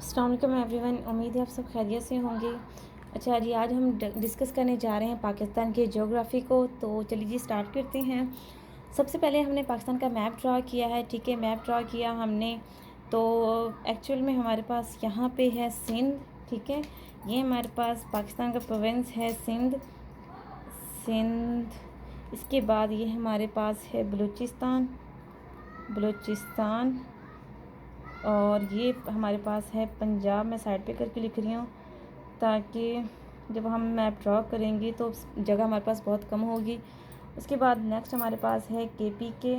अस्सलाम वालेकुम एवरीवन। उम्मीद है आप सब खैरियत से होंगे। अच्छा जी, आज हम डिस्कस करने जा रहे हैं पाकिस्तान के ज्योग्राफ़ी को। तो चलिए जी स्टार्ट करते हैं। सबसे पहले हमने पाकिस्तान का मैप ड्रा किया है। ठीक है, मैप ड्रा किया हमने। तो एक्चुअल में हमारे पास यहाँ पे है सिंध। ठीक है, ये हमारे पास पाकिस्तान का प्रोविंस है सिंध। इसके बाद ये हमारे पास है बलूचिस्तान और ये हमारे पास है पंजाब। मैं साइड पे करके लिख रही हूँ ताकि जब हम मैप ड्रॉ करेंगे तो जगह हमारे पास बहुत कम होगी। उसके बाद नेक्स्ट हमारे पास है के पी के।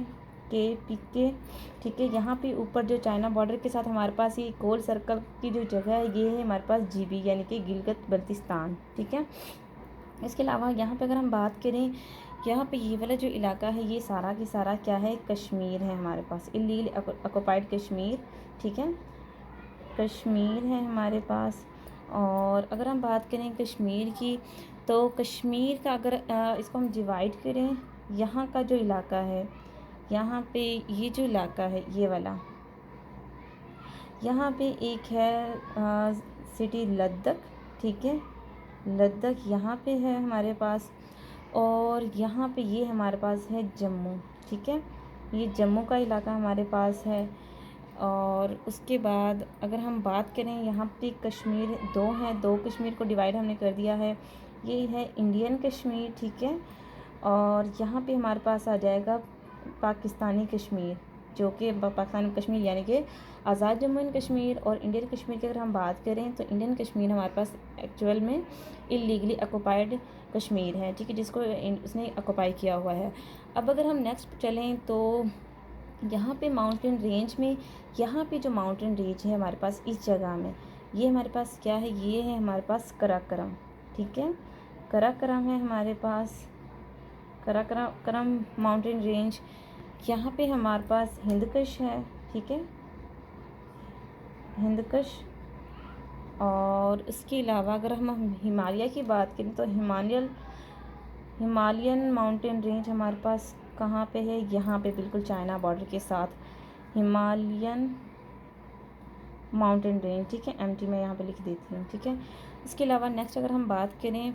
ठीक है, यहाँ पे ऊपर जो चाइना बॉर्डर के साथ हमारे पास ये गोल सर्कल की जो जगह है ये है हमारे पास GB यानी कि गिलगित बल्तिस्तान। ठीक है, इसके अलावा यहाँ पे अगर हम बात करें, यहाँ पे ये वाला जो इलाका है ये सारा की सारा क्या है, कश्मीर है हमारे पास, इल्लीगल ऑक्युपाइड कश्मीर। ठीक है, कश्मीर है हमारे पास। और अगर हम बात करें कश्मीर की, तो कश्मीर का अगर इसको हम डिवाइड करें, यहाँ का जो इलाका है, यहाँ पे ये जो इलाका है ये वाला, यहाँ पे एक है सिटी लद्दाख। ठीक है, लद्दाख यहाँ पे है हमारे पास। और यहाँ पे ये हमारे पास है जम्मू। ठीक है, ये जम्मू का इलाका हमारे पास है। और उसके बाद अगर हम बात करें, यहाँ पे कश्मीर दो हैं, दो कश्मीर को डिवाइड हमने कर दिया है। ये है इंडियन कश्मीर। ठीक है, और यहाँ पे हमारे पास आ जाएगा पाकिस्तानी कश्मीर, जो कि पाकिस्तानी कश्मीर यानी कि आज़ाद जम्मू एंड कश्मीर। और इंडियन कश्मीर की अगर हम बात करें तो इंडियन कश्मीर हमारे पास एक्चुअल में इलीगली ऑक्युपाइड कश्मीर है। ठीक है, जिसको उसने ऑक्युपाई किया हुआ है। अब अगर हम नेक्स्ट चलें तो यहाँ पे माउंटेन रेंज में, यहाँ पे जो माउंटेन रेंज है हमारे पास इस जगह में, ये हमारे पास क्या है, ये है हमारे पास कराकरम। ठीक है, कराकरम है हमारे पास, कराकरम माउंटेन रेंज। यहाँ पे हमारे पास हिंदकश है। ठीक है, हिंदकश। और इसके अलावा अगर हम हिमालय की बात करें तो हिमालयन माउंटेन रेंज हमारे पास कहाँ पे है, यहाँ पे बिल्कुल चाइना बॉर्डर के साथ हिमालयन माउंटेन रेंज। ठीक है, MT में यहाँ पे लिख देती हूँ। ठीक है, इसके अलावा नेक्स्ट अगर हम बात करें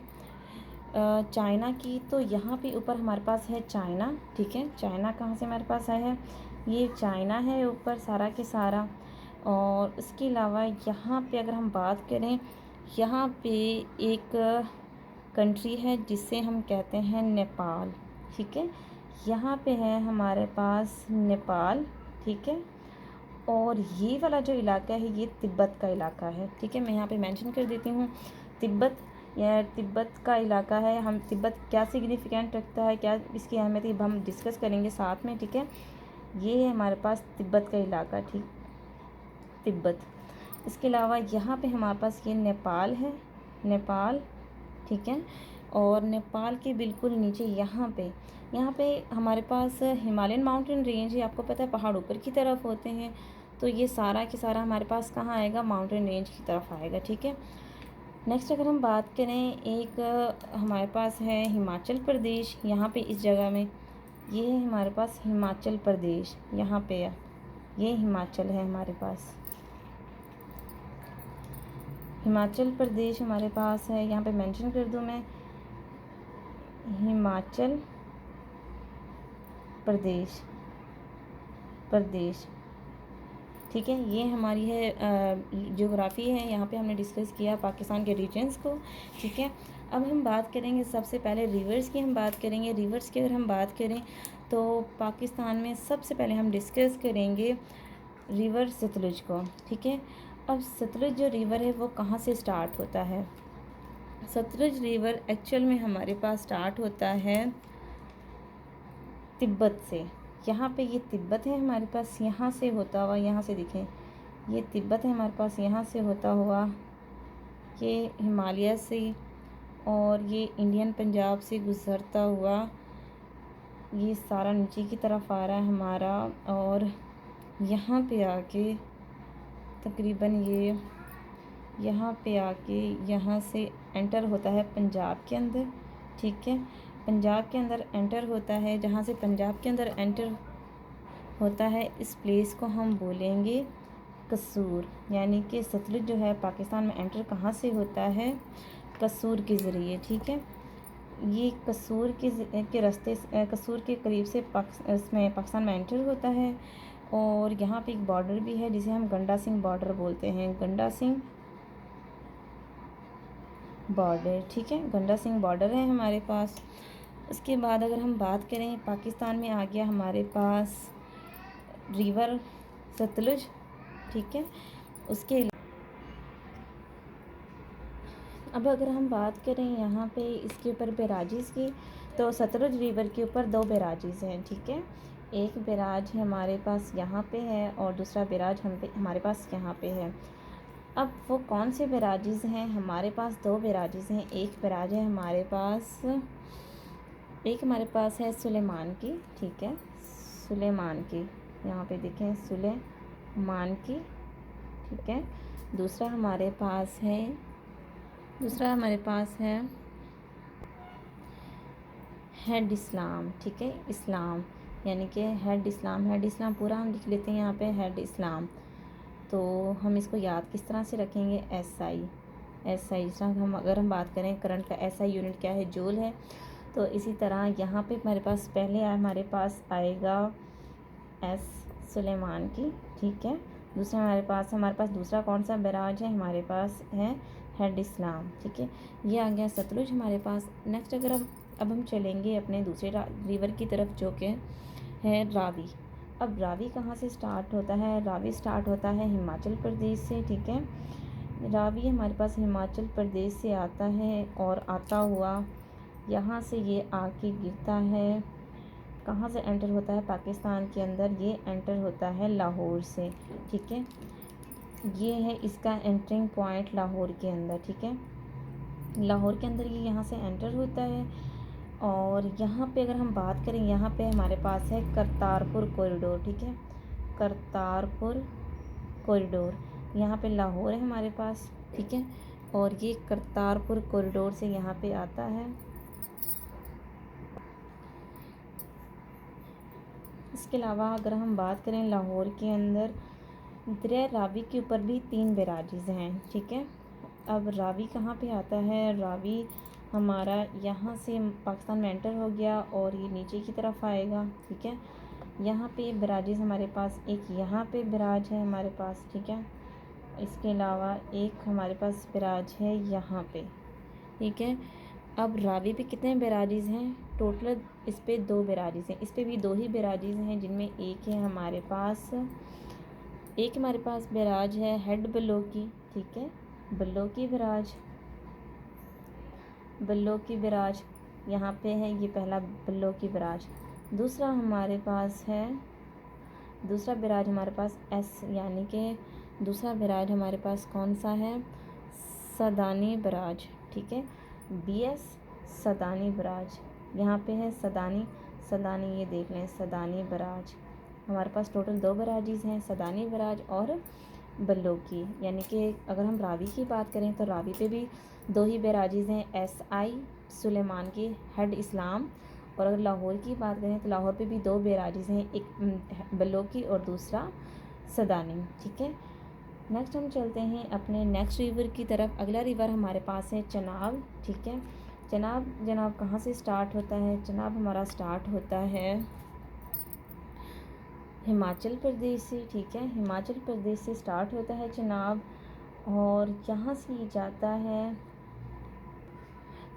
चाइना की, तो यहाँ पे ऊपर हमारे पास है चाइना। ठीक है, चाइना कहाँ से हमारे पास आया है, ये चाइना है ऊपर सारा के सारा। और इसके अलावा यहाँ पे अगर हम बात करें, यहाँ पे एक कंट्री है जिसे हम कहते हैं नेपाल। ठीक है, यहाँ पे है हमारे पास नेपाल। ठीक है, और ये वाला जो इलाका है ये तिब्बत का इलाका है। ठीक है, मैं यहाँ पे मेंशन कर देती हूँ तिब्बत, या तिब्बत का इलाका है। हम तिब्बत क्या सिग्निफिकेंट रखता है, क्या इसकी अहमियत, ये हम डिस्कस करेंगे साथ में। ठीक है, ये है हमारे पास तिब्बत का इलाका। ठीक, तिब्बत। इसके अलावा यहाँ पे हमारे पास ये नेपाल है, नेपाल। ठीक है, और नेपाल के बिल्कुल नीचे यहाँ पे हमारे पास हिमालयन माउंटेन रेंज है। आपको पता है पहाड़ ऊपर की तरफ होते हैं, तो ये सारा की सारा हमारे पास कहाँ आएगा, माउंटेन रेंज की तरफ आएगा। ठीक है, नेक्स्ट अगर हम बात करें, एक हमारे पास है हिमाचल प्रदेश। यहाँ पे इस जगह में ये है हमारे पास हिमाचल प्रदेश, यहाँ पे ये हिमाचल है हमारे पास, हिमाचल प्रदेश हमारे पास है। यहाँ पे मेंशन कर दूँ मैं, हिमाचल प्रदेश। ठीक है, ये हमारी है ज्योग्राफी है। यहाँ पे हमने डिस्कस किया पाकिस्तान के रीजन्स को। ठीक है, अब हम बात करेंगे सबसे पहले रिवर्स की। हम बात करेंगे रिवर्स की। अगर हम बात करें तो पाकिस्तान में सबसे पहले हम डिस्कस करेंगे रिवर सतलुज को। ठीक है, अब सतलुज जो रिवर है वो कहाँ से स्टार्ट होता है, सतलुज रिवर एक्चुअल में हमारे पास स्टार्ट होता है तिब्बत से। यहाँ पे ये तिब्बत है हमारे पास, यहाँ से होता हुआ, यहाँ से दिखें, ये तिब्बत है हमारे पास, यहाँ से होता हुआ ये हिमालय से, और ये इंडियन पंजाब से गुज़रता हुआ ये सारा नीचे की तरफ आ रहा है हमारा। और यहाँ पे आके तकरीबन ये यहाँ पे आके यहाँ से एंटर होता है पंजाब के अंदर। ठीक है, पंजाब के अंदर एंटर होता है। जहाँ से पंजाब के अंदर एंटर होता है, इस प्लेस को हम बोलेंगे कसूर, यानी कि सतलुज जो है पाकिस्तान में एंटर कहाँ से होता है, कसूर के ज़रिए, ठीक है। ये कसूर के रास्ते कसूर के करीब से इसमें पाकिस्तान में एंटर होता है। और यहाँ पे एक बॉर्डर भी है जिसे हम गंडा सिंह बॉर्डर बोलते हैं, गंडा सिंह बॉर्डर, ठीक है, गंडा सिंह बॉर्डर है हमारे पास। उसके बाद अगर हम बात करें, पाकिस्तान में आ गया हमारे पास रिवर सतलुज, ठीक है। उसके अब अगर हम बात करें यहाँ पे इसके ऊपर बैराजेस की, तो सतलुज रिवर के ऊपर 2 बैराजेस हैं, ठीक है। एक बैराज हमारे पास यहाँ पे है और दूसरा बैराज हमारे पास यहाँ पे है। अब वो कौन से बैराजेस हैं, हमारे पास 2 बैराजेस हैं। एक बैराज है हमारे पास है सुलेमान की, ठीक है, सुलेमान की, यहाँ पे देखें सुलेमान की, ठीक है। दूसरा हमारे पास है हेड इस्लाम, ठीक है, इस्लाम, यानी कि हेड इस्लाम पूरा हम लिख लेते हैं यहाँ पे, हेड इस्लाम। तो हम इसको याद किस तरह से रखेंगे, एसआई। अगर हम बात करें करंट का एसआई यूनिट क्या है, जूल है। तो इसी तरह यहाँ पे हमारे पास आएगा एस सुलेमान की, ठीक है। दूसरा हमारे पास दूसरा कौन सा बैराज है, हमारे पास है हेड इस्लाम, ठीक है। ये आ गया सतलुज हमारे पास। नेक्स्ट अगर अब हम चलेंगे अपने दूसरे रिवर की तरफ, जो कि है रावी। अब रावी कहाँ से स्टार्ट होता है, रावी स्टार्ट होता है हिमाचल प्रदेश से, ठीक है। रावी हमारे पास हिमाचल प्रदेश से आता है और आता हुआ यहाँ से ये आके गिरता है, कहाँ से एंटर होता है पाकिस्तान के अंदर, ये एंटर होता है लाहौर से, ठीक है। ये है इसका एंटरिंग पॉइंट लाहौर के अंदर, ठीक है। लाहौर के अंदर ये यहाँ से एंटर होता है। और यहाँ पे अगर हम बात करें, यहाँ पे हमारे पास है करतारपुर कॉरिडोर, ठीक है, करतारपुर कॉरिडोर। यहाँ पे लाहौर है हमारे पास, ठीक है, और ये करतारपुर कॉरिडोर से यहाँ पे आता है। इसके अलावा अगर हम बात करें लाहौर के अंदर दरिया रावी के ऊपर भी 3 बैराजेस हैं, ठीक है। अब रावी कहाँ पे आता है, रावी हमारा यहाँ से पाकिस्तान में एंटर हो गया और ये नीचे की तरफ आएगा, ठीक है। यहाँ पे बैराजेस हमारे पास, एक यहाँ पे बैराज है हमारे पास, ठीक है। इसके अलावा एक हमारे पास बैराज है यहाँ पे, ठीक है। अब रावी पे कितने बैराजेस हैं, टोटल इस पे 2 बैराजेस हैं, इस पे भी 2 ही बैराजेस हैं, जिनमें एक हमारे पास बैराज है हेड बलोकी, ठीक है, बलोकी बैराज यहाँ पे है, ये पहला बलोकी बैराज। दूसरा बैराज हमारे पास एस, यानी कि दूसरा बैराज हमारे पास कौन सा है, सदानी बैराज, ठीक है, BS सदानी बैराज, यहाँ पे है सदानी, ये देख लें, सदानी बैराज। हमारे पास टोटल 2 बैराजेस हैं, सदानी बैराज और बलोकी। यानी कि अगर हम रावी की बात करें तो रावी पे भी 2 ही बैराजेस हैं, SI सुलेमान की, हेड इस्लाम। और अगर लाहौर की बात करें तो लाहौर पे भी 2 बैराजेस हैं, एक बलोकी और दूसरा सदानी, ठीक है। नेक्स्ट हम चलते हैं अपने नेक्स्ट रिवर की तरफ। अगला रिवर हमारे पास है चनाब, ठीक है। चनाब कहाँ से स्टार्ट होता है, चनाब हमारा स्टार्ट होता है हिमाचल प्रदेश से, ठीक है, हिमाचल प्रदेश से स्टार्ट होता है चनाब और यहाँ से ये जाता है।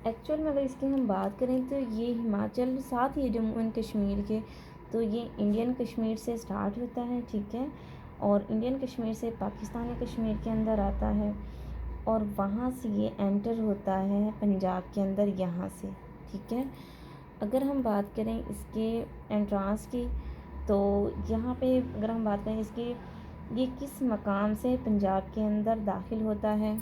एक्चुअल में अगर इसकी हम बात करें तो ये हिमाचल साथ ही जम्मू एंड कश्मीर के, तो ये इंडियन कश्मीर से स्टार्ट होता है, ठीक है, और इंडियन कश्मीर से पाकिस्तानी कश्मीर के अंदर आता है और वहाँ से ये एंटर होता है पंजाब के अंदर, यहाँ से, ठीक है। अगर हम बात करें इसके एंट्रांस की, तो यहाँ पे अगर हम बात करें इसकी, ये किस मकाम से पंजाब के अंदर दाखिल होता है,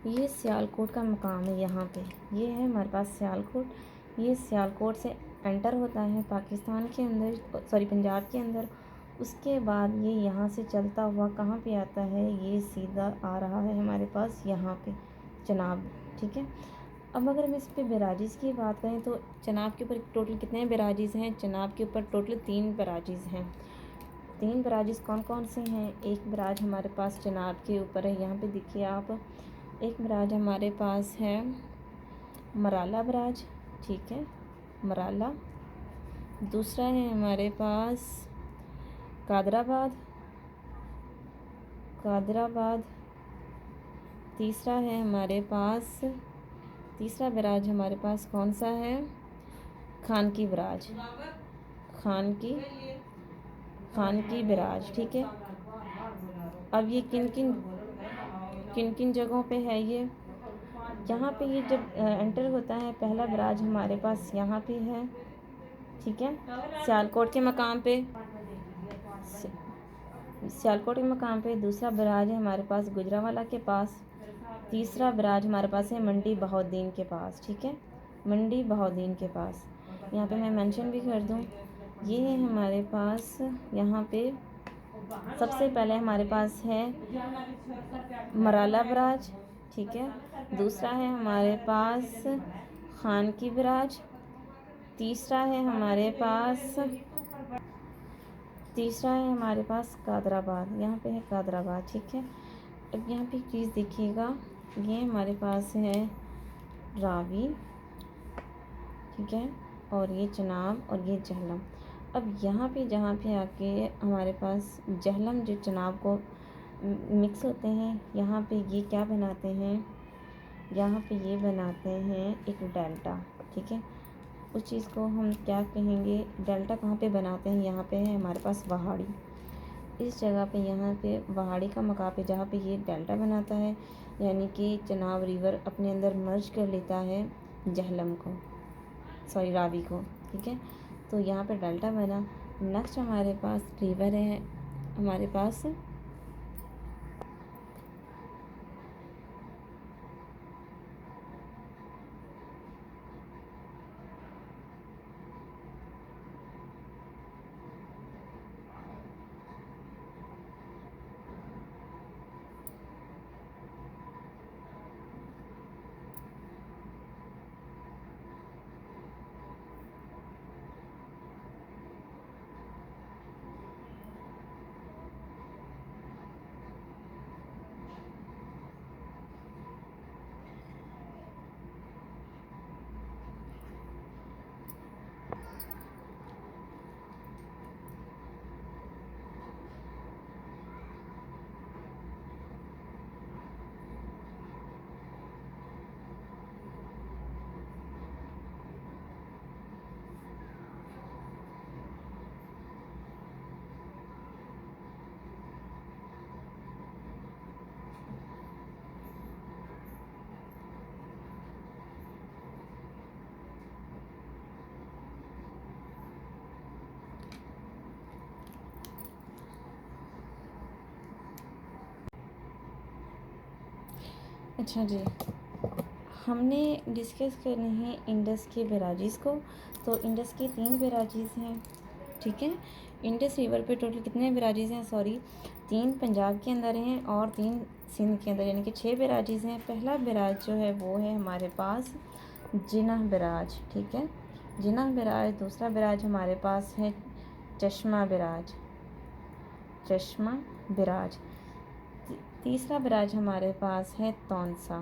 ये सियालकोट का मकाम है, यहाँ पे ये है हमारे पास सियालकोट। ये सियालकोट से एंटर होता है पाकिस्तान के अंदर, सॉरी पंजाब के अंदर। उसके बाद ये यहाँ से चलता हुआ कहाँ पे आता है, ये सीधा आ रहा है हमारे पास यहाँ पे चनाब, ठीक है। अब अगर हम इस पे बैराजेस की बात करें तो चनाब के ऊपर टोटल कितने बैराजेस हैं, चनाब के ऊपर टोटल 3 बैराजेस हैं। तीन बराजिस कौन कौन से हैं? एक बराज हमारे पास चिनाब के ऊपर है, यहाँ पे देखिए आप। एक बराज हमारे पास है मराला बराज, ठीक है, मराला। दूसरा है हमारे पास कादराबाद, कादराबाद। तीसरा है हमारे पास, तीसरा बराज हमारे पास कौन सा है? खानकी बराज, खानकी, खानकी बराज, ठीक है। अब ये किन किन किन किन जगहों पे है ये? यहाँ पे ये जब एंटर होता है, पहला बराज हमारे पास यहाँ पे है, ठीक है, सियालकोट के मकाम पे, सियालकोट के मकाम पे। दूसरा बराज है हमारे पास गुजरांवाला के पास। तीसरा बराज हमारे पास है मंडी बहाउद्दीन के पास, ठीक है, मंडी बहाउद्दीन के पास। यहाँ पे मैं मेंशन भी कर दूँ, ये है हमारे पास। यहाँ पे सबसे पहले हमारे पास है मराला बराज, ठीक है। दूसरा है हमारे पास खानकी बराज। तीसरा है हमारे पास, तीसरा है हमारे पास कादराबाद, यहाँ पे है कादराबाद, ठीक है। अब यहाँ पे एक चीज़ देखिएगा, ये हमारे पास है रावी, ठीक है, और ये चनाब और ये जहलम। अब यहाँ पे जहाँ पे आके हमारे पास जहलम जो चनाब को मिक्स होते हैं, यहाँ पे ये क्या बनाते हैं? यहाँ पे ये बनाते हैं एक डेल्टा, ठीक है। उस चीज़ को हम क्या कहेंगे? डेल्टा कहाँ पे बनाते हैं? यहाँ पे है हमारे पास वहाड़ी, इस जगह पे, यहाँ पे वहाड़ी का मकाम पे जहाँ पे ये डेल्टा बनाता है, यानी कि चनाब रिवर अपने अंदर मर्ज कर लेता है जहलम को, सॉरी रावी को, ठीक है। तो यहाँ पे डेल्टा बना। नेक्स्ट हमारे पास रिवर है हमारे पास अच्छा जी, हमने डिस्कस करने हैं इंडस के बैराजेस को। तो इंडस के 3 बैराजेस हैं, ठीक है। इंडस रिवर पे टोटल कितने बैराजेस हैं? सॉरी, 3 पंजाब के अंदर हैं और 3 सिंध के अंदर, यानी कि 6 बैराजेस हैं। पहला बैराज जो है वो है हमारे पास जिनाह बैराज, ठीक है, जिनाह बैराज। दूसरा बैराज हमारे पास है चश्मा बैराज, चश्मा बैराज। तीसरा बैराज हमारे पास है तौनसा,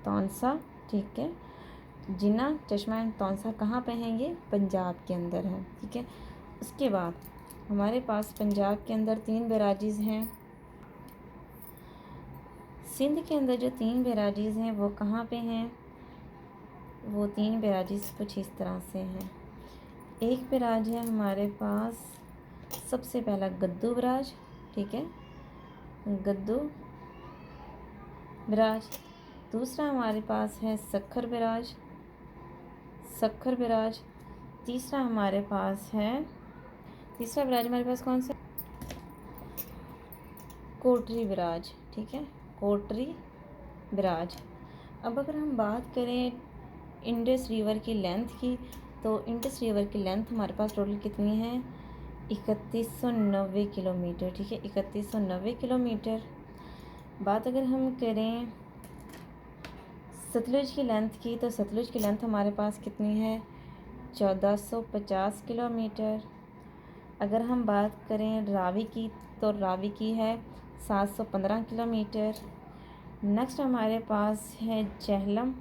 तौनसा, ठीक है। जिन्ना, चश्मा एंड तौनसा कहाँ पे हैं? ये पंजाब के अंदर है, ठीक है। उसके बाद हमारे पास पंजाब के अंदर 3 बैराजेस हैं। सिंध के अंदर जो 3 बैराजेस हैं वो कहाँ पे हैं? वो 3 बैराजेस कुछ इस तरह से हैं। एक बैराज है हमारे पास, सबसे पहला गद्दू बैराज, ठीक है, गद्दू बैराज। दूसरा हमारे पास है सक्खर बैराज, सक्खर बैराज। तीसरा हमारे पास है, तीसरा बैराज हमारे पास कौन सा? कोटरी बैराज, ठीक है, कोटरी बैराज। अब अगर हम बात करें इंडस रिवर की लेंथ की, तो इंडस रिवर की लेंथ हमारे पास टोटल कितनी है? 3190 किलोमीटर, ठीक है, 3190 किलोमीटर। बात अगर हम करें सतलुज की लेंथ की, तो सतलुज की लेंथ हमारे पास कितनी है? 1450 किलोमीटर। अगर हम बात करें रावी की, तो रावी की है 715 किलोमीटर। नेक्स्ट हमारे पास है झेलम।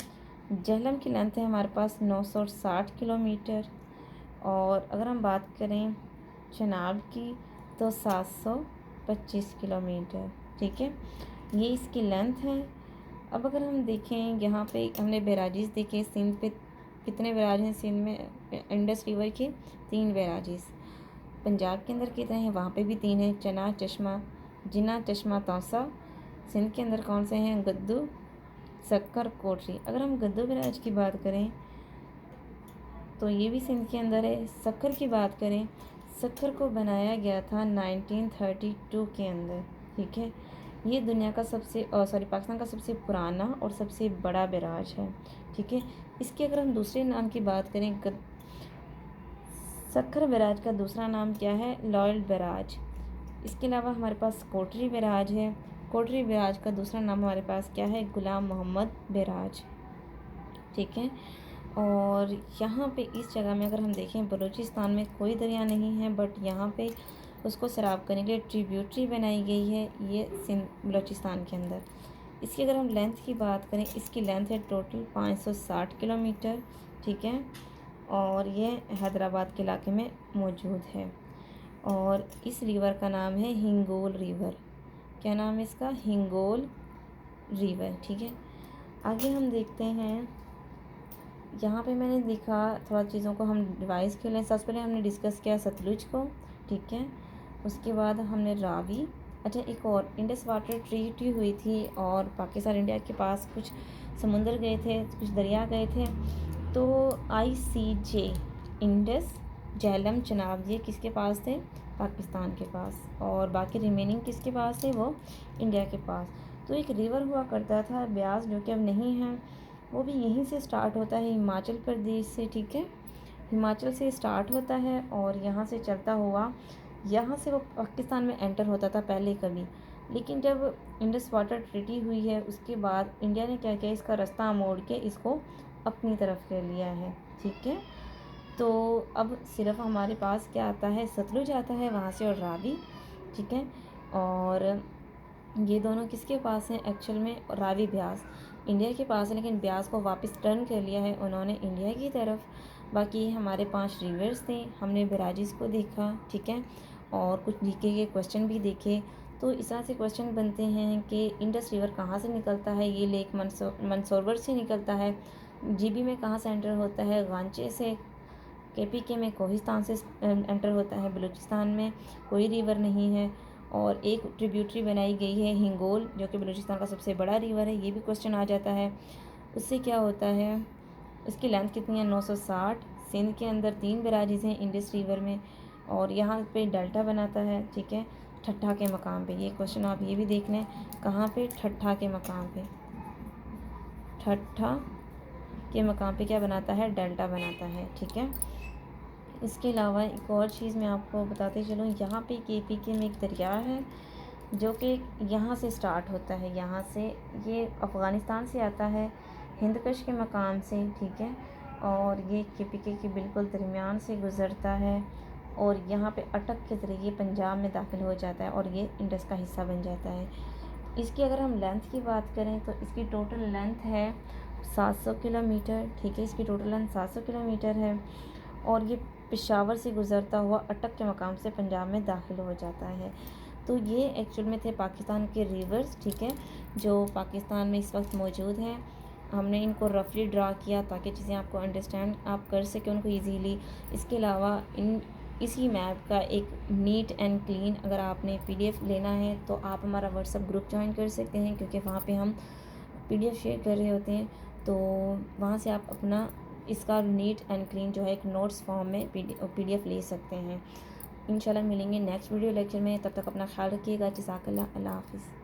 झेलम की लेंथ है हमारे पास 960 किलोमीटर। और अगर हम बात करें चनाब की, तो 725 किलोमीटर। ठीक है, ये इसकी लेंथ है। अब अगर हम देखें यहाँ पे हमने बैराजीज़ देखे, सिंध पे कितने बैराज हैं सिंध में इंडस रिवर के, 3 बैराजीज़। पंजाब के अंदर कितने हैं, वहाँ पे भी 3 हैं, चना, चश्मा, जिना, चश्मा, तौसा। सिंध के अंदर कौन से हैं, गद्दू, सक्कर, कोटरी। अगर हम गद्दू बैराज की बात करें तो ये भी सिंध के अंदर है। सक्कर की बात करें, सक्कर को बनाया गया था 1932 के अंदर। ठीक है, ये दुनिया का पाकिस्तान का सबसे पुराना और सबसे बड़ा बैराज है। ठीक है, इसके अगर हम दूसरे नाम की बात करें, सक्कर बैराज का दूसरा नाम क्या है, लॉयल बैराज। इसके अलावा हमारे पास कोटरी बैराज है। कोटरी बैराज का दूसरा नाम हमारे पास क्या है, गुलाम मोहम्मद बैराज। ठीक है, और यहाँ पे इस जगह में अगर हम देखें, बलूचिस्तान में कोई दरिया नहीं है, बट यहाँ पे उसको सैराब करने के लिए ट्रिब्यूटरी बनाई गई है, ये सिंध बलूचिस्तान के अंदर। इसकी अगर हम लेंथ की बात करें, इसकी लेंथ है टोटल 560 किलोमीटर। ठीक है, और ये हैदराबाद के इलाके में मौजूद है। और इस रिवर का नाम है हिंगोल रिवर। क्या नाम है इसका, हिंगोल रिवर। ठीक है, आगे हम देखते हैं। यहाँ पे मैंने देखा थोड़ा चीज़ों को हम रिवाइज़ कर लें। सबसे पहले हमने डिस्कस किया सतलुज को। ठीक है, उसके बाद हमने रावी। अच्छा, एक और इंडस वाटर ट्रीटी हुई थी और पाकिस्तान इंडिया के पास कुछ समुंदर गए थे, कुछ दरिया गए थे, तो ICJ, इंडस, झेलम, चनाब, ये किसके पास थे, पाकिस्तान के पास, और बाकी रिमेनिंग किसके पास थे, वो इंडिया के पास। तो एक रिवर हुआ करता था ब्यास, जो कि अब नहीं है, वो भी यहीं से स्टार्ट होता है, हिमाचल प्रदेश से। ठीक है, हिमाचल से स्टार्ट होता है और यहाँ से चलता हुआ यहाँ से वो पाकिस्तान में एंटर होता था पहले कभी। लेकिन जब इंडस वाटर ट्रीटी हुई है उसके बाद इंडिया ने क्या किया, इसका रास्ता मोड़ के इसको अपनी तरफ कर लिया है। ठीक है, तो अब सिर्फ हमारे पास क्या आता है, सतलुज आता है वहाँ से, और रावी। ठीक है, और ये दोनों किसके पास हैं एक्चुअल में, रावी ब्यास इंडिया के पास है, लेकिन ब्यास को वापस टर्न कर लिया है उन्होंने इंडिया की तरफ। बाकी हमारे 5 रिवर्स थे, हमने बैराजेस को देखा। ठीक है, और कुछ जीके के क्वेश्चन भी देखे। तो इस तरह से क्वेश्चन बनते हैं कि इंडस रिवर कहाँ से निकलता है, ये लेक मंसोवर से निकलता है। जीबी में कहाँ से एंटर होता है, गांचे से। KPK में कोहिस्तान से एंटर होता है। बलूचिस्तान में कोई रिवर नहीं है, और एक ट्रिब्यूटरी बनाई गई है हिंगोल, जो कि बलूचिस्तान का सबसे बड़ा रिवर है। ये भी क्वेश्चन आ जाता है। उससे क्या होता है, उसकी लेंथ कितनी है, 960। सिंध के अंदर 3 बैराजेस हैं इंडस रिवर में, और यहाँ पे डेल्टा बनाता है। ठीक है, ठट्ठा के मकाम पे, ये क्वेश्चन आप ये भी देख लें, कहाँ पे, ठट्ठा के मकाम पे। ठट्ठा के मकाम पे क्या बनाता है, डेल्टा बनाता है। ठीक है, इसके अलावा एक और चीज़ मैं आपको बताते चलूँ, यहाँ पे KPK में एक दरिया है जो कि यहाँ से स्टार्ट होता है, यहाँ से, ये अफ़गानिस्तान से आता है, हिंदकश के मकाम से। ठीक है, और ये KPK के बिल्कुल दरमियान से गुज़रता है, और यहाँ पे अटक के ज़रिए पंजाब में दाखिल हो जाता है, और ये इंडस का हिस्सा बन जाता है। इसकी अगर हम लेंथ की बात करें तो इसकी टोटल लेंथ है 700 किलोमीटर। ठीक है, इसकी टोटल लेंथ 700 किलोमीटर है, और ये पेशावर से गुज़रता हुआ अटक के मकाम से पंजाब में दाखिल हो जाता है। तो ये एक्चुअल में थे पाकिस्तान के रिवर्स। ठीक है, जो पाकिस्तान में इस वक्त मौजूद हैं। हमने इनको रफली ड्रा किया ताकि चीज़ें आपको अंडरस्टैंड आप कर सकें उनको ईजीली। इसके अलावा इसी मैप का एक नीट एंड क्लीन अगर आपने PDF लेना है तो आप हमारा WhatsApp ग्रुप ज्वाइन कर सकते हैं, क्योंकि वहाँ पे हम PDF शेयर कर रहे होते हैं। तो वहाँ से आप अपना इसका नीट एंड क्लीन जो है एक नोट्स फॉर्म में PDF ले सकते हैं। इंशाल्लाह मिलेंगे नेक्स्ट वीडियो लेक्चर में, तब तक अपना ख्याल रखिएगा। जज़ाकल्लाह, अल्लाह हाफ़िज़।